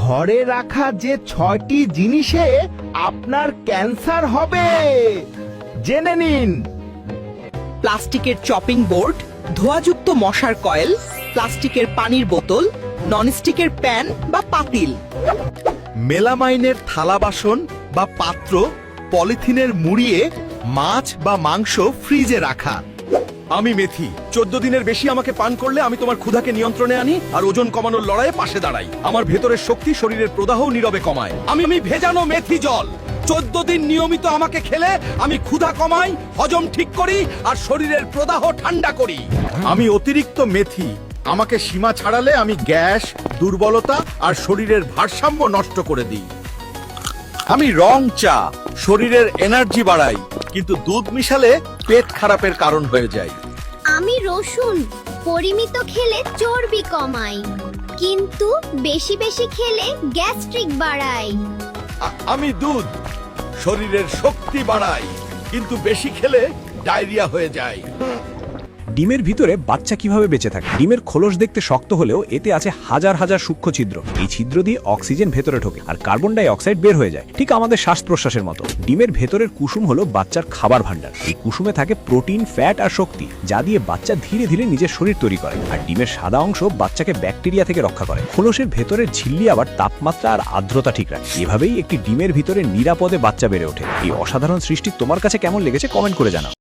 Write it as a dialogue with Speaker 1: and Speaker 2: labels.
Speaker 1: ঘরে রাখা যে 6টি জিনিসে আপনার ক্যান্সার হবে জেনে নিন।
Speaker 2: প্লাস্টিকের চপিং বোর্ড, ধোঁয়াযুক্ত মশার কয়েল, প্লাস্টিকের পানির বোতল, ননস্টিকের প্যান বা পাতিল,
Speaker 3: মেলামাইনের থালা বাসন বা পাত্র পলিথিনের মুড়িয়ে মাছ বা মাংস ফ্রিজে রাখা। আমি মেথি, 14 দিনের বেশি আমাকে পান করলে আমি তোমার ক্ষুধাকে নিয়ন্ত্রণে আনি আর ওজন কমানোর লড়াইয়ে পাশে দাঁড়াই। আমার ভেতরের শক্তি শরীরের প্রদাহ নীরবে কমায়। আমি ভেজানো মেথি জল 14 দিন নিয়মিত আমাকে খেলে আমি ক্ষুধা কমাই, হজম ঠিক করি আর শরীরের প্রদাহ ঠান্ডা করি। আমি অতিরিক্ত মেথি, আমাকে সীমা ছাড়ালে আমি গ্যাস, দুর্বলতা আর শরীরের ভারসাম্য নষ্ট করে দিই। আমি রং চা, শরীরের এনার্জি বাড়াই, কিন্তু দুধ মিশালে পেট খারাপের কারণ হয়ে যায়।
Speaker 4: আমি রসুন, পরিমিত খেলে চর্বি কমাই, কিন্তু বেশি বেশি খেলে গ্যাস্ট্রিক বাড়ায়।
Speaker 3: আমি দুধ, শরীরের শক্তি বাড়াই, কিন্তু বেশি খেলে ডায়রিয়া হয়ে যায়।
Speaker 5: ডিমের ভিতরে বাচ্চা কিভাবে বেঁচে থাকে? ডিমের খোলস দেখতে শক্ত হলেও এতে আছে হাজার হাজার সূক্ষ্ম ছিদ্র। এই ছিদ্র দিয়ে অক্সিজেন ভেতরে ঢোকে আর কার্বন ডাই অক্সাইড বের হয়ে যায়, ঠিক আমাদের শ্বাস প্রশ্বাসের মতো। ডিমের ভেতরের কুসুম হলো বাচ্চার খাবার ভান্ডার। এই কুসুমে থাকে প্রোটিন, ফ্যাট আর শক্তি, যা দিয়ে বাচ্চা ধীরে ধীরে নিজের শরীর তৈরি করে। আর ডিমের সাদা অংশ বাচ্চাকে ব্যাকটেরিয়া থেকে রক্ষা করে। খোলসের ভেতরের ঝিল্লি আবার তাপমাত্রা আর আর্দ্রতা ঠিক রাখে। এভাবেই একটি ডিমের ভিতরে নিরাপদে বাচ্চা বেড়ে ওঠে। এই অসাধারণ সৃষ্টি তোমার কাছে কেমন লেগেছে কমেন্ট করে জানাও।